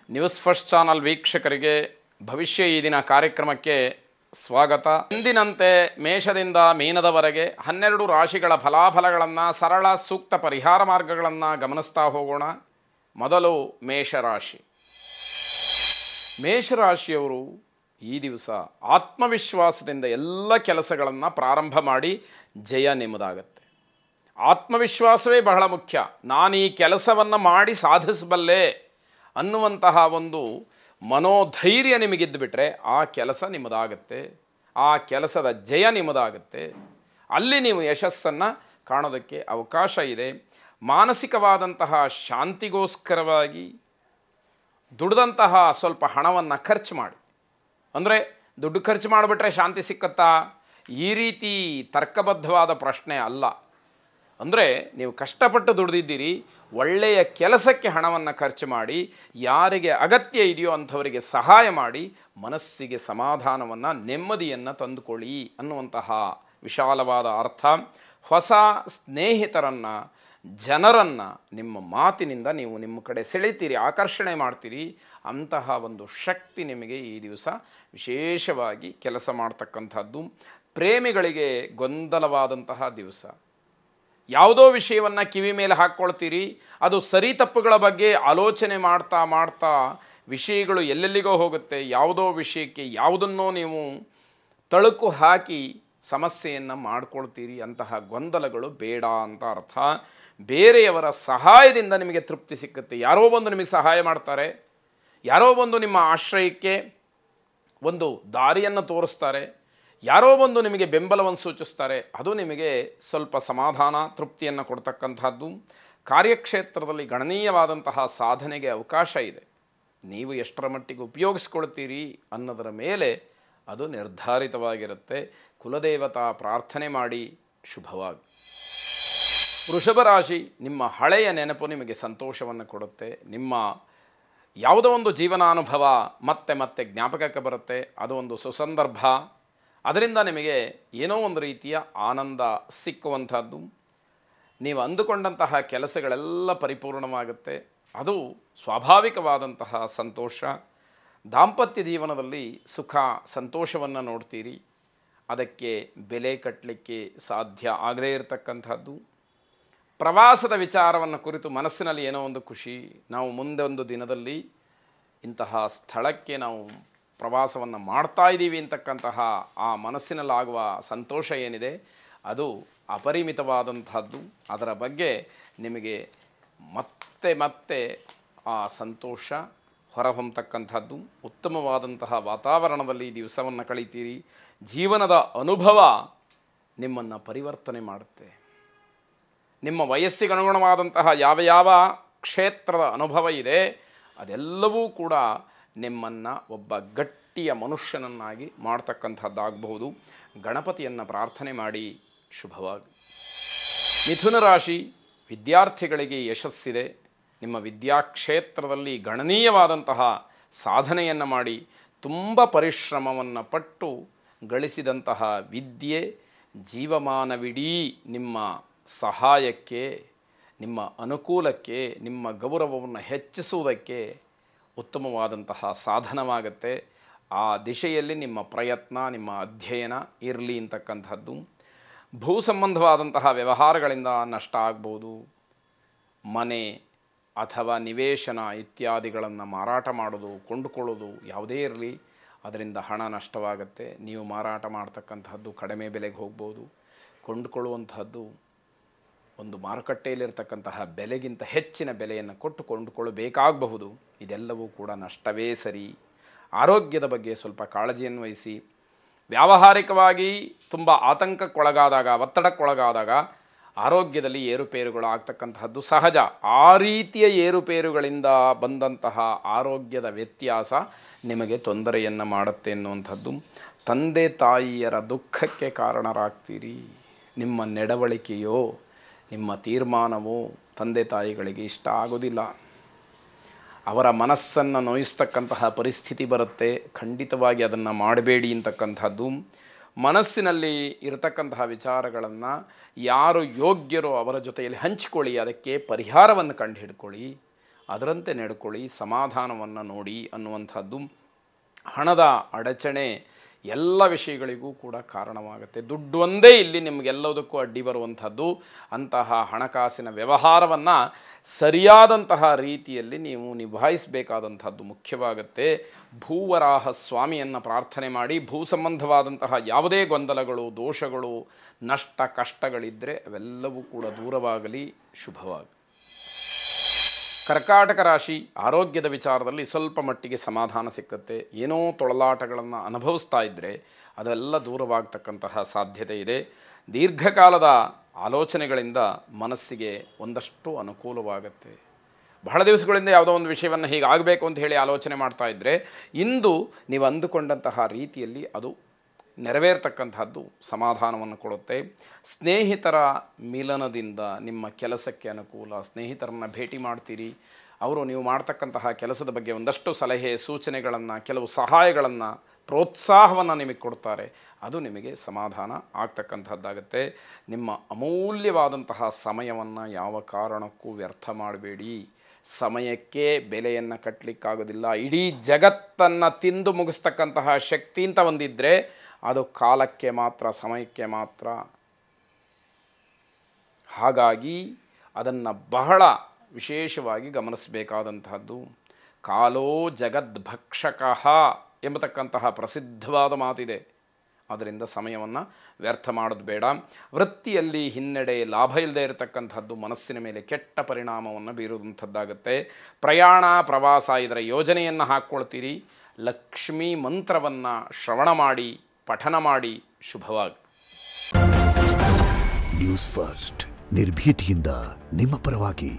News first channel ವೀಕ್ಷಕರಿಗೆ ಭವಿಷ್ಯ ಈ ದಿನ ಕಾರ್ಯಕ್ರಮಕ್ಕೆ ಸ್ವಾಗತ. ಎಂದಿನಂತೆ ಮೇಷದಿಂದ ಮೀನದವರೆಗೆ 12 ರಾಶಿಗಳ ಫಲಾಫಲಗಳನ್ನು ಸರಳ ಸೂಕ್ತ ಪರಿಹಾರ ಮಾರ್ಗಗಳನ್ನು ಗಮನಿಸ್ತಾ ಹೋಗೋಣ. ಮೊದಲು ಮೇಷರಾಶಿ. ಮೇಷರಾಶಿಯವರು ಈ ದಿವಸ ಆತ್ಮವಿಶ್ವಾಸದಿಂದ ಎಲ್ಲ ಕೆಲಸಗಳನ್ನು ಪ್ರಾರಂಭ ಮಾಡಿ ಜಯ ನಿಮ್ಮದಾಗತ್ತೆ. ಆತ್ಮವಿಶ್ವಾಸವೇ ಬಹಳ ಮುಖ್ಯ. ನಾನು ಈ ಕೆಲಸವನ್ನು ಮಾಡಿ ಸಾಧಿಸಬಲ್ಲೆ ಅನ್ನುವಂತಹ ಒಂದು ಮನೋಧೈರ್ಯ ನಿಮಗಿದ್ದು ಬಿಟ್ಟರೆ ಆ ಕೆಲಸ ನಿಮ್ಮದಾಗತ್ತೆ, ಆ ಕೆಲಸದ ಜಯ ನಿಮ್ಮದಾಗತ್ತೆ. ಅಲ್ಲಿ ನೀವು ಯಶಸ್ಸನ್ನು ಕಾಣೋದಕ್ಕೆ ಅವಕಾಶ ಇದೆ. ಮಾನಸಿಕವಾದಂತಹ ಶಾಂತಿಗೋಸ್ಕರವಾಗಿ ದುಡ್ದಂತಹ ಸ್ವಲ್ಪ ಹಣವನ್ನು ಖರ್ಚು ಮಾಡಿ. ಅಂದರೆ ದುಡ್ಡು ಖರ್ಚು ಮಾಡಿಬಿಟ್ರೆ ಶಾಂತಿ ಸಿಕ್ಕತ್ತಾ? ಈ ರೀತಿ ತರ್ಕಬದ್ಧವಾದ ಪ್ರಶ್ನೆ ಅಲ್ಲ. ಅಂದರೆ ನೀವು ಕಷ್ಟಪಟ್ಟು ದುಡಿದಿದ್ದೀರಿ, ಒಳ್ಳೆಯ ಕೆಲಸಕ್ಕೆ ಹಣವನ್ನು ಖರ್ಚು ಮಾಡಿ, ಯಾರಿಗೆ ಅಗತ್ಯ ಇದೆಯೋ ಅಂಥವರಿಗೆ ಸಹಾಯ ಮಾಡಿ, ಮನಸ್ಸಿಗೆ ಸಮಾಧಾನವನ್ನು ನೆಮ್ಮದಿಯನ್ನು ತಂದುಕೊಳ್ಳಿ ಅನ್ನುವಂತಹ ವಿಶಾಲವಾದ ಅರ್ಥ. ಹೊಸ ಸ್ನೇಹಿತರನ್ನು, ಜನರನ್ನು ನಿಮ್ಮ ಮಾತಿನಿಂದ ನೀವು ನಿಮ್ಮ ಕಡೆ ಸೆಳೆತೀರಿ, ಆಕರ್ಷಣೆ ಮಾಡ್ತೀರಿ. ಅಂತಹ ಒಂದು ಶಕ್ತಿ ನಿಮಗೆ ಈ ದಿವಸ ವಿಶೇಷವಾಗಿ ಕೆಲಸ ಮಾಡ್ತಕ್ಕಂಥದ್ದು. ಪ್ರೇಮಿಗಳಿಗೆ ಗೊಂದಲವಾದಂತಹ ದಿವಸ. ಯಾವುದೋ ವಿಷಯವನ್ನು ಕಿವಿ ಮೇಲೆ ಹಾಕ್ಕೊಳ್ತೀರಿ, ಅದು ಸರಿ ತಪ್ಪುಗಳ ಬಗ್ಗೆ ಆಲೋಚನೆ ಮಾಡ್ತಾ ಮಾಡ್ತಾ ವಿಷಯಗಳು ಎಲ್ಲೆಲ್ಲಿಗೋ ಹೋಗುತ್ತೆ. ಯಾವುದೋ ವಿಷಯಕ್ಕೆ ಯಾವುದನ್ನೋ ನೀವು ತಳುಕು ಹಾಕಿ ಸಮಸ್ಯೆಯನ್ನು ಮಾಡ್ಕೊಳ್ತೀರಿ. ಅಂತಹ ಗೊಂದಲಗಳು ಬೇಡ ಅಂತ ಅರ್ಥ. ಬೇರೆಯವರ ಸಹಾಯದಿಂದ ನಿಮಗೆ ತೃಪ್ತಿ ಸಿಕ್ಕುತ್ತೆ. ಯಾರೋ ಬಂದು ನಿಮಗೆ ಸಹಾಯ ಮಾಡ್ತಾರೆ, ಯಾರೋ ಬಂದು ನಿಮ್ಮ ಆಶ್ರಯಕ್ಕೆ ಒಂದು ದಾರಿಯನ್ನು ತೋರಿಸ್ತಾರೆ, ಯಾರೋ ಬಂದು ನಿಮಗೆ ಬೆಂಬಲವನ್ನು ಸೂಚಿಸ್ತಾರೆ. ಅದು ನಿಮಗೆ ಸ್ವಲ್ಪ ಸಮಾಧಾನ, ತೃಪ್ತಿಯನ್ನು ಕೊಡ್ತಕ್ಕಂಥದ್ದು. ಕಾರ್ಯಕ್ಷೇತ್ರದಲ್ಲಿ ಗಣನೀಯವಾದಂತಹ ಸಾಧನೆಗೆ ಅವಕಾಶ ಇದೆ. ನೀವು ಎಷ್ಟರ ಮಟ್ಟಿಗೆ ಉಪಯೋಗಿಸ್ಕೊಳ್ತೀರಿ ಅನ್ನೋದರ ಮೇಲೆ ಅದು ನಿರ್ಧಾರಿತವಾಗಿರುತ್ತೆ. ಕುಲದೇವತಾ ಪ್ರಾರ್ಥನೆ ಮಾಡಿ ಶುಭವಾಗಿ. ವೃಷಭ ರಾಶಿ. ನಿಮ್ಮ ಹಳೆಯ ನೆನಪು ನಿಮಗೆ ಸಂತೋಷವನ್ನು ಕೊಡುತ್ತೆ. ನಿಮ್ಮ ಯಾವುದೋ ಒಂದು ಜೀವನಾನುಭವ ಮತ್ತೆ ಮತ್ತೆ ಜ್ಞಾಪಕಕ್ಕೆ ಬರುತ್ತೆ. ಅದು ಒಂದು ಸುಸಂದರ್ಭ. ಅದರಿಂದ ನಿಮಗೆ ಏನೋ ಒಂದು ರೀತಿಯ ಆನಂದ ಸಿಕ್ಕುವಂಥದ್ದು. ನೀವು ಅಂದುಕೊಂಡಂತಹ ಕೆಲಸಗಳೆಲ್ಲ ಪರಿಪೂರ್ಣವಾಗುತ್ತೆ. ಅದು ಸ್ವಾಭಾವಿಕವಾದಂತಹ ಸಂತೋಷ. ದಾಂಪತ್ಯ ಜೀವನದಲ್ಲಿ ಸುಖ ಸಂತೋಷವನ್ನು ನೋಡ್ತೀರಿ. ಅದಕ್ಕೆ ಬೆಲೆ ಕಟ್ಟಲಿಕ್ಕೆ ಸಾಧ್ಯ ಆಗದೇ ಇರತಕ್ಕಂಥದ್ದು. ಪ್ರವಾಸದ ವಿಚಾರವನ್ನು ಕುರಿತು ಮನಸ್ಸಿನಲ್ಲಿ ಏನೋ ಒಂದು ಖುಷಿ. ನಾವು ಮುಂದೆ ಒಂದು ದಿನದಲ್ಲಿ ಇಂತಹ ಸ್ಥಳಕ್ಕೆ ನಾವು ಪ್ರವಾಸವನ್ನು ಮಾಡ್ತಾ ಇದ್ದೀವಿ ಅಂತಕ್ಕಂತಹ ಆ ಮನಸ್ಸಿನಲ್ಲಾಗುವ ಸಂತೋಷ ಏನಿದೆ ಅದು ಅಪರಿಮಿತವಾದಂಥದ್ದು. ಅದರ ಬಗ್ಗೆ ನಿಮಗೆ ಮತ್ತೆ ಮತ್ತೆ ಆ ಸಂತೋಷ ಹೊರಹೊಮ್ಮತಕ್ಕಂಥದ್ದು. ಉತ್ತಮವಾದಂತಹ ವಾತಾವರಣದಲ್ಲಿ ಈ ದಿವಸವನ್ನು ಕಳೀತೀರಿ. ಜೀವನದ ಅನುಭವ ನಿಮ್ಮನ್ನು ಪರಿವರ್ತನೆ ಮಾಡುತ್ತೆ. ನಿಮ್ಮ ವಯಸ್ಸಿಗೆ ಅನುಗುಣವಾದಂತಹ ಯಾವ ಯಾವ ಕ್ಷೇತ್ರದ ಅನುಭವ ಇದೆ ಅದೆಲ್ಲವೂ ಕೂಡ ನಿಮ್ಮನ್ನು ಒಬ್ಬ ಗಟ್ಟಿಯ ಮನುಷ್ಯನನ್ನಾಗಿ ಮಾಡ್ತಕ್ಕಂಥದ್ದಾಗಬಹುದು. ಗಣಪತಿಯನ್ನು ಪ್ರಾರ್ಥನೆ ಮಾಡಿ ಶುಭವಾಗಿ. ಮಿಥುನ ರಾಶಿ. ವಿದ್ಯಾರ್ಥಿಗಳಿಗೆ ಯಶಸ್ಸಿದೆ. ನಿಮ್ಮ ವಿದ್ಯಾಕ್ಷೇತ್ರದಲ್ಲಿ ಗಣನೀಯವಾದಂತಹ ಸಾಧನೆಯನ್ನು ಮಾಡಿ ತುಂಬ ಪರಿಶ್ರಮವನ್ನು ಪಟ್ಟು ಗಳಿಸಿದಂತಹ ವಿದ್ಯೆ ಜೀವಮಾನವಿಡೀ ನಿಮ್ಮ ಸಹಾಯಕ್ಕೆ, ನಿಮ್ಮ ಅನುಕೂಲಕ್ಕೆ, ನಿಮ್ಮ ಗೌರವವನ್ನು ಹೆಚ್ಚಿಸುವುದಕ್ಕೆ ಉತ್ತಮವಾದಂತಹ ಸಾಧನವಾಗುತ್ತೆ. ಆ ದಿಶೆಯಲ್ಲಿ ನಿಮ್ಮ ಪ್ರಯತ್ನ, ನಿಮ್ಮ ಅಧ್ಯಯನ ಇರಲಿ ಅಂತಕ್ಕಂಥದ್ದು. ಭೂ ಸಂಬಂಧವಾದಂತಹ ವ್ಯವಹಾರಗಳಿಂದ ನಷ್ಟ ಆಗ್ಬೋದು. ಮನೆ ಅಥವಾ ನಿವೇಶನ ಇತ್ಯಾದಿಗಳನ್ನು ಮಾರಾಟ ಮಾಡೋದು, ಕೊಂಡುಕೊಳ್ಳೋದು ಯಾವುದೇ ಇರಲಿ, ಅದರಿಂದ ಹಣ ನಷ್ಟವಾಗುತ್ತೆ. ನೀವು ಮಾರಾಟ ಮಾಡ್ತಕ್ಕಂಥದ್ದು ಕಡಿಮೆ ಬೆಲೆಗೆ ಹೋಗ್ಬೋದು. ಕೊಂಡುಕೊಳ್ಳುವಂಥದ್ದು ಒಂದು ಮಾರುಕಟ್ಟೆಯಲ್ಲಿರ್ತಕ್ಕಂತಹ ಬೆಲೆಗಿಂತ ಹೆಚ್ಚಿನ ಬೆಲೆಯನ್ನು ಕೊಟ್ಟು ಕೊಂಡುಕೊಳ್ಳಬೇಕಾಗಬಹುದು. ಇದೆಲ್ಲವೂ ಕೂಡ ನಷ್ಟವೇ ಸರಿ. ಆರೋಗ್ಯದ ಬಗ್ಗೆ ಸ್ವಲ್ಪ ಕಾಳಜಿಯನ್ನು ವಹಿಸಿ. ವ್ಯಾವಹಾರಿಕವಾಗಿ ತುಂಬ ಆತಂಕಕ್ಕೊಳಗಾದಾಗ, ಒತ್ತಡಕ್ಕೊಳಗಾದಾಗ ಆರೋಗ್ಯದಲ್ಲಿ ಏರುಪೇರುಗಳು ಆಗ್ತಕ್ಕಂತಹದ್ದು ಸಹಜ. ಆ ರೀತಿಯ ಏರುಪೇರುಗಳಿಂದ ಬಂದಂತಹ ಆರೋಗ್ಯದ ವ್ಯತ್ಯಾಸ ನಿಮಗೆ ತೊಂದರೆಯನ್ನು ಮಾಡುತ್ತೆ ಎನ್ನುವಂಥದ್ದು. ತಂದೆ ತಾಯಿಯರ ದುಃಖಕ್ಕೆ ಕಾರಣರಾಗ್ತೀರಿ. ನಿಮ್ಮ ನಡವಳಿಕೆಯೋ ನಿಮ್ಮ ತೀರ್ಮಾನವೋ ತಂದೆ ತಾಯಿಗಳಿಗೆ ಇಷ್ಟ ಆಗೋದಿಲ್ಲ. ಅವರ ಮನಸ್ಸನ್ನು ನೋಯಿಸ್ತಕ್ಕಂತಹ ಪರಿಸ್ಥಿತಿ ಬರುತ್ತೆ. ಖಂಡಿತವಾಗಿ ಅದನ್ನು ಮಾಡಬೇಡಿ ಅಂತಕ್ಕಂಥದ್ದು. ಮನಸ್ಸಿನಲ್ಲಿ ಇರತಕ್ಕಂತಹ ವಿಚಾರಗಳನ್ನು ಯಾರು ಯೋಗ್ಯರೋ ಅವರ ಜೊತೆಯಲ್ಲಿ ಹಂಚಿಕೊಳ್ಳಿ. ಅದಕ್ಕೆ ಪರಿಹಾರವನ್ನು ಕಂಡು ಹಿಡ್ಕೊಳ್ಳಿ. ಅದರಂತೆ ನಡ್ಕೊಳ್ಳಿ, ಸಮಾಧಾನವನ್ನು ನೋಡಿ ಅನ್ನುವಂಥದ್ದು. ಹಣದ ಅಡಚಣೆ ಎಲ್ಲ ವಿಷಯಗಳಿಗೂ ಕೂಡ ಕಾರಣವಾಗುತ್ತೆ. ದುಡ್ಡು ಒಂದೇ ಇಲ್ಲಿ ನಿಮಗೆಲ್ಲದಕ್ಕೂ ಅಡ್ಡಿ ಬರುವಂಥದ್ದು. ಅಂತಹ ಹಣಕಾಸಿನ ವ್ಯವಹಾರವನ್ನು ಸರಿಯಾದಂತಹ ರೀತಿಯಲ್ಲಿ ನೀವು ನಿಭಾಯಿಸಬೇಕಾದಂಥದ್ದು ಮುಖ್ಯವಾಗುತ್ತೆ. ಭೂವರಾಹ ಸ್ವಾಮಿಯನ್ನು ಪ್ರಾರ್ಥನೆ ಮಾಡಿ ಭೂ ಸಂಬಂಧವಾದಂತಹ ಯಾವುದೇ ಗೊಂದಲಗಳು, ದೋಷಗಳು, ನಷ್ಟ ಕಷ್ಟಗಳಿದ್ದರೆ ಅವೆಲ್ಲವೂ ಕೂಡ ದೂರವಾಗಲಿ, ಶುಭವಾಗಲಿ. ಕರ್ಕಾಟಕ ರಾಶಿ, ಆರೋಗ್ಯದ ವಿಚಾರದಲ್ಲಿ ಸ್ವಲ್ಪ ಮಟ್ಟಿಗೆ ಸಮಾಧಾನ ಸಿಕ್ಕುತ್ತೆ. ಏನೋ ತೊಳಲಾಟಗಳನ್ನು ಅನುಭವಿಸ್ತಾ ಇದ್ದರೆ ಅದೆಲ್ಲ ದೂರವಾಗ್ತಕ್ಕಂತಹ ಸಾಧ್ಯತೆ ಇದೆ. ದೀರ್ಘಕಾಲದ ಆಲೋಚನೆಗಳಿಂದ ಮನಸ್ಸಿಗೆ ಒಂದಷ್ಟು ಅನುಕೂಲವಾಗುತ್ತೆ. ಬಹಳ ದಿವಸಗಳಿಂದ ಯಾವುದೋ ಒಂದು ವಿಷಯವನ್ನು ಹೀಗಾಗಬೇಕು ಅಂತ ಹೇಳಿ ಆಲೋಚನೆ ಮಾಡ್ತಾ ಇದ್ದರೆ ಇಂದು ನೀವು ಅಂದುಕೊಂಡಂತಹ ರೀತಿಯಲ್ಲಿ ಅದು ನೆರವೇರ್ತಕ್ಕಂಥದ್ದು ಸಮಾಧಾನವನ್ನು ಕೊಡುತ್ತೆ. ಸ್ನೇಹಿತರ ಮಿಲನದಿಂದ ನಿಮ್ಮ ಕೆಲಸಕ್ಕೆ ಅನುಕೂಲ. ಸ್ನೇಹಿತರನ್ನು ಭೇಟಿ ಮಾಡ್ತೀರಿ, ಅವರು ನೀವು ಮಾಡ್ತಕ್ಕಂತಹ ಕೆಲಸದ ಬಗ್ಗೆ ಒಂದಷ್ಟು ಸಲಹೆ ಸೂಚನೆಗಳನ್ನು, ಕೆಲವು ಸಹಾಯಗಳನ್ನು, ಪ್ರೋತ್ಸಾಹವನ್ನು ನಿಮಗೆ ಕೊಡ್ತಾರೆ. ಅದು ನಿಮಗೆ ಸಮಾಧಾನ ಆಗ್ತಕ್ಕಂಥದ್ದಾಗುತ್ತೆ. ನಿಮ್ಮ ಅಮೂಲ್ಯವಾದಂತಹ ಸಮಯವನ್ನು ಯಾವ ಕಾರಣಕ್ಕೂ ವ್ಯರ್ಥ ಮಾಡಬೇಡಿ. ಸಮಯಕ್ಕೆ ಬೆಲೆಯನ್ನು ಕಟ್ಟಲಿಕ್ಕಾಗೋದಿಲ್ಲ. ಇಡೀ ಜಗತ್ತನ್ನು ತಿಂದು ಮುಗಿಸ್ತಕ್ಕಂತಹ ಶಕ್ತಿ ಅಂತ ಒಂದಿದ್ದರೆ ಅದು ಕಾಲಕ್ಕೆ ಮಾತ್ರ, ಸಮಯಕ್ಕೆ ಮಾತ್ರ. ಹಾಗಾಗಿ ಅದನ್ನು ಬಹಳ ವಿಶೇಷವಾಗಿ ಗಮನಿಸಬೇಕಾದಂತಹದ್ದು. ಕಾಲೋ ಜಗದ್ಭಕ್ಷಕಃ ಎಂಬತಕ್ಕಂತಹ ಪ್ರಸಿದ್ಧವಾದ ಮಾತಿದೆ. ಅದರಿಂದ ಸಮಯವನ್ನು ವ್ಯರ್ಥ ಮಾಡೋದು ಬೇಡ. ವೃತ್ತಿಯಲ್ಲಿ ಹಿನ್ನಡೆ, ಲಾಭ ಇಲ್ಲದೆ ಇರತಕ್ಕಂಥದ್ದು ಮನಸ್ಸಿನ ಮೇಲೆ ಕೆಟ್ಟ ಪರಿಣಾಮವನ್ನು ಬೀರುವಂಥದ್ದಾಗುತ್ತೆ. ಪ್ರಯಾಣ, ಪ್ರವಾಸ ಇದರ ಯೋಜನೆಯನ್ನು ಹಾಕ್ಕೊಳ್ತೀರಿ. ಲಕ್ಷ್ಮೀ ಮಂತ್ರವನ್ನು ಶ್ರವಣ ಮಾಡಿ, ಪಠನ ಮಾಡಿ, ಶುಭವಾಗಿ. ನ್ಯೂಸ್ ಫಸ್ಟ್, ನಿರ್ಭೀತಿಯಿಂದ ನಿಮ್ಮ ಪರವಾಗಿ.